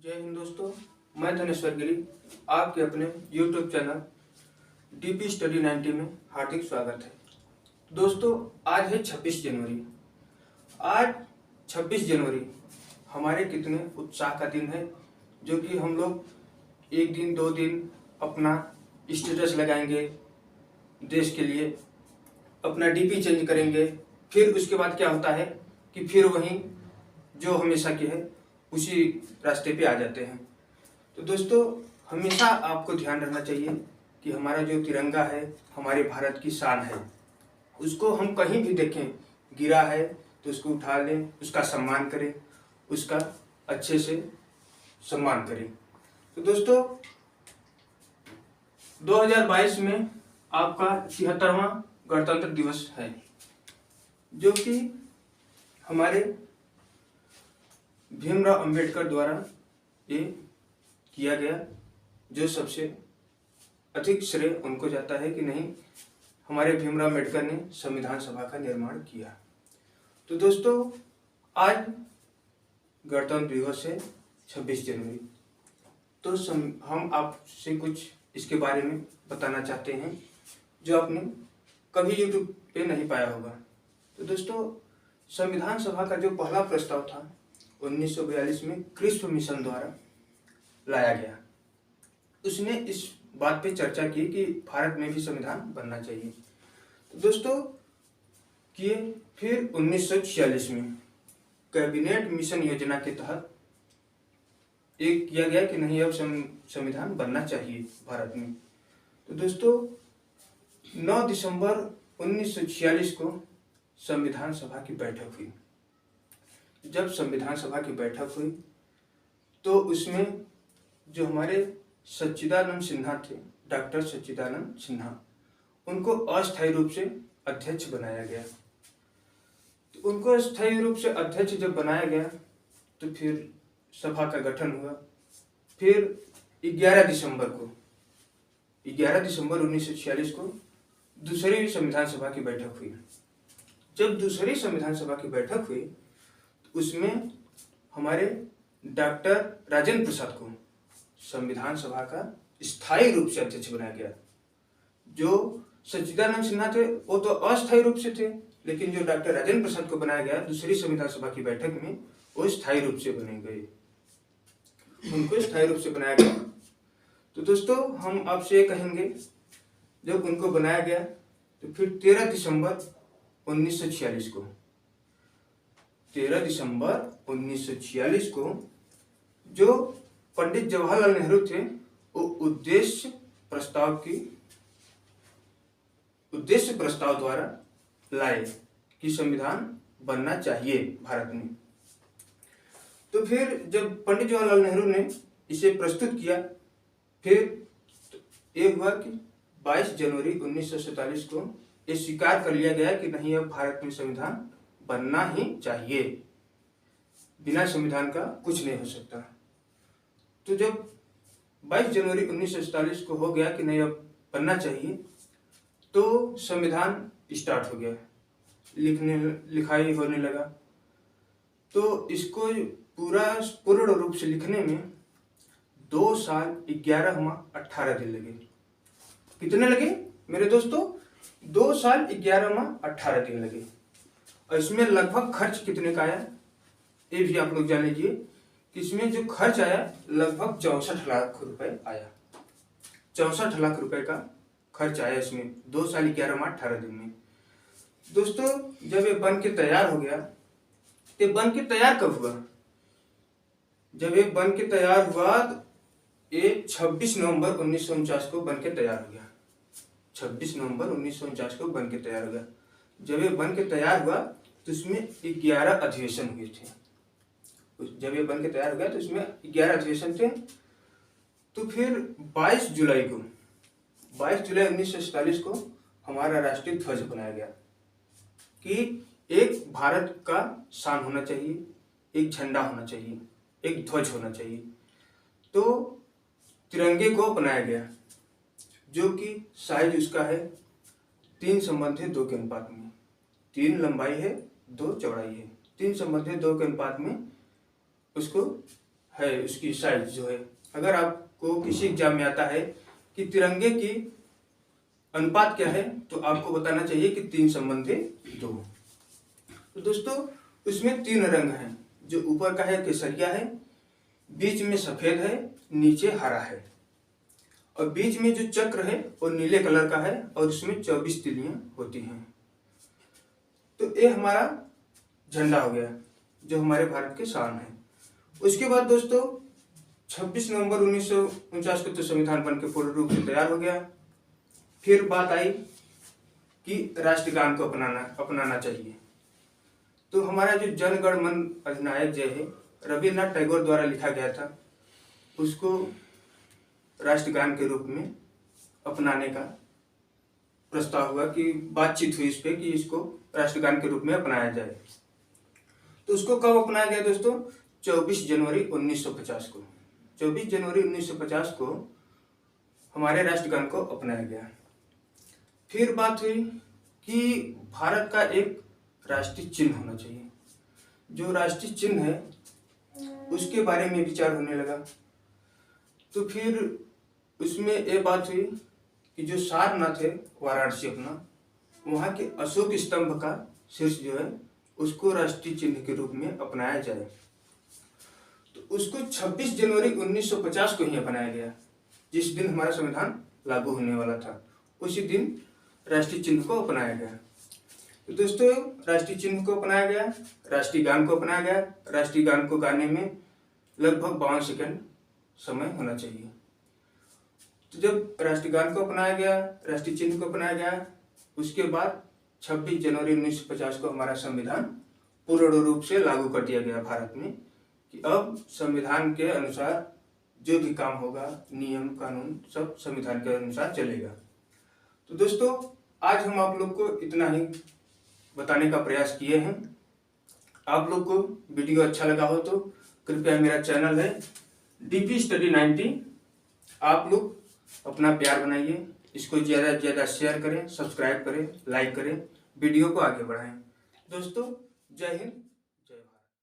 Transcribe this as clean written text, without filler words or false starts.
जय हिंद दोस्तों, मैं धनेश्वर गिरी आपके अपने YouTube चैनल DP स्टडी 90 में हार्दिक स्वागत है। दोस्तों, आज है 26 जनवरी। आज 26 जनवरी हमारे कितने उत्साह का दिन है, जो कि हम लोग एक दिन दो दिन अपना स्टेटस लगाएंगे देश के लिए, अपना DP चेंज करेंगे। फिर उसके बाद क्या होता है कि फिर वहीं जो हमेशा की है उसी रास्ते पे आ जाते हैं। तो दोस्तों, हमेशा आपको ध्यान रखना चाहिए कि हमारा जो तिरंगा है हमारे भारत की शान है। उसको हम कहीं भी देखें गिरा है तो उसको उठा लें, उसका सम्मान करें, उसका अच्छे से सम्मान करें। तो दोस्तों, 2022 में आपका 73वां गणतंत्र दिवस है, जो कि हमारे भीमराव अंबेडकर द्वारा ये किया गया, जो सबसे अधिक श्रेय उनको जाता है कि नहीं, हमारे भीमराव अंबेडकर ने संविधान सभा का निर्माण किया। तो दोस्तों, आज गणतंत्र दिवस है 26 जनवरी। तो हम आपसे कुछ इसके बारे में बताना चाहते हैं जो आपने कभी YouTube पे नहीं पाया होगा। तो दोस्तों, संविधान सभा का जो पहला प्रस्ताव था 1942 में क्रिस्प मिशन द्वारा लाया गया। उसने इस बात पे चर्चा की कि भारत में भी संविधान बनना चाहिए। तो दोस्तों, किए फिर 1946 में कैबिनेट मिशन योजना के तहत एक किया गया कि नहीं, अब संविधान बनना चाहिए भारत में। तो दोस्तों, 9 दिसंबर 1946 को संविधान सभा की बैठक हुई। जब संविधान सभा की बैठक हुई तो उसमें जो हमारे सच्चिदानंद सिन्हा थे, डॉक्टर सच्चिदानंद सिन्हा, उनको अस्थायी रूप से अध्यक्ष बनाया गया। तो उनको अस्थायी रूप से अध्यक्ष जब बनाया गया तो फिर सभा का गठन हुआ। फिर 11 दिसंबर 1946 को दूसरी संविधान सभा की बैठक हुई। जब दूसरी संविधान सभा की बैठक हुई तो उसमें हमारे डॉक्टर राजेंद्र प्रसाद को संविधान सभा का स्थायी रूप से अध्यक्ष बनाया गया। जो सच्चिदानंद सिन्हा थे वो तो अस्थायी रूप से थे, लेकिन जो डॉक्टर राजेंद्र प्रसाद को बनाया गया दूसरी संविधान सभा की बैठक में, वो स्थायी रूप से बने गए, उनको स्थायी रूप से बनाया गया। तो दोस्तों, हम आपसे ये कहेंगे, जब उनको बनाया गया तो फिर 13 दिसंबर 1946 को जो पंडित जवाहरलाल नेहरू थे, वो उद्देश्य प्रस्ताव द्वारा लाए कि संविधान बनना चाहिए भारत में। तो फिर जब पंडित जवाहरलाल नेहरू ने इसे प्रस्तुत किया, फिर एक हुआ कि 22 जनवरी 1947 को ये स्वीकार कर लिया गया कि नहीं, अब भारत में संविधान बनना ही चाहिए, बिना संविधान का कुछ नहीं हो सकता। तो जब 22 जनवरी 1947 को हो गया कि नहीं, अब बनना चाहिए, तो संविधान स्टार्ट हो गया, लिखाई होने लगा। तो इसको पूर्ण रूप से लिखने में 2 साल 11 माह 18 दिन लगे। कितने लगे मेरे दोस्तों? 2 साल 11 माह 18 दिन लगे। और इसमें लगभग खर्च कितने का आया, ये भी आप लोग जान लीजिए कि इसमें जो खर्च आया लगभग 64 लाख रुपए आया। 64 लाख रुपए का खर्च आया इसमें 2 साल 11 माह 18 दिन में। दोस्तों, जब ये बन के तैयार हो गया, ये बन के तैयार कब हुआ? जब ये बन के तैयार हुआ ये 26 नवंबर 1949 को बन के तैयार हो गया। 26 नवंबर 1949 को बन के तैयार हो गया। जब ये बन के तैयार हुआ तो इसमें 11 अधिवेशन हुए थे। जब ये बन के तैयार हो गया तो इसमें 11 अधिवेशन थे। तो फिर 22 जुलाई 1947 को हमारा राष्ट्रीय ध्वज बनाया गया कि एक भारत का शान होना चाहिए, एक झंडा होना चाहिए, एक ध्वज होना चाहिए। तो तिरंगे को बनाया गया, जो कि साइज उसका है 3:2 के अनुपात में। 3 लंबाई है, 2 चौड़ाई है, 3:2 के अनुपात में उसको है उसकी साइज जो है, अगर आपको किसी एग्जाम में आता है कि तिरंगे की अनुपात क्या है, तो आपको बताना चाहिए कि 3:2। तो दोस्तों उसमें 3 रंग हैं, जो ऊपर का है केसरिया है, बीच में सफेद है, नीचे हरा है, और बीच में जो चक्र है वो नीले कलर का है और उसमें 24 तिलियां होती हैं। तो ये हमारा झंडा हो गया जो हमारे भारत के शान है। उसके बाद दोस्तों 26 नवंबर 1949 को तो संविधान बन के पूर्ण रूप से तैयार हो गया। फिर बात आई कि राष्ट्रगान को अपनाना चाहिए। तो हमारा जो जन गण मन अधिनायक जय है, रविन्द्रनाथ टैगोर द्वारा लिखा गया था, उसको राष्ट्रगान के रूप में अपनाने का प्रस्ताव हुआ, कि बातचीत हुई इस पे कि इसको राष्ट्रगान के रूप में अपनाया जाए। तो उसको कब अपनाया गया दोस्तों? 24 जनवरी 1950 को। 24 जनवरी 1950 को हमारे राष्ट्रगान को अपनाया गया। फिर बात हुई कि भारत का एक राष्ट्रीय चिन्ह होना चाहिए। जो राष्ट्रीय चिन्ह है उसके बारे में विचार होने लगा। तो फिर उसमें ये बात हुई कि जो सारनाथ है वाराणसी अपना, वहाँ के अशोक स्तंभ का शीर्ष जो है उसको राष्ट्रीय चिन्ह के रूप में अपनाया जाए। तो उसको 26 जनवरी 1950 को ही अपनाया गया, जिस दिन हमारा संविधान लागू होने वाला था, उसी दिन राष्ट्रीय चिन्ह को अपनाया गया। तो दोस्तों राष्ट्रीय चिन्ह को अपनाया गया, राष्ट्रीय गान को अपनाया गया। राष्ट्रीय गान को गाने में लगभग 52 सेकंड समय होना चाहिए। तो जब राष्ट्रीय गान को अपनाया गया, राष्ट्रीय चिन्ह को अपनाया गया, उसके बाद 26 जनवरी 1950 को हमारा संविधान पूर्ण रूप से लागू कर दिया गया भारत में, कि अब संविधान के अनुसार जो भी काम होगा, नियम कानून सब संविधान के अनुसार चलेगा। तो दोस्तों आज हम आप लोग को इतना ही बताने का प्रयास किए हैं। आप लोग को वीडियो अच्छा लगा हो तो कृपया, मेरा चैनल है DP Study 90, आप लोग अपना प्यार बनाइए, इसको ज़्यादा से ज़्यादा शेयर करें, सब्सक्राइब करें, लाइक करें, वीडियो को आगे बढ़ाएं। दोस्तों जय हिंद।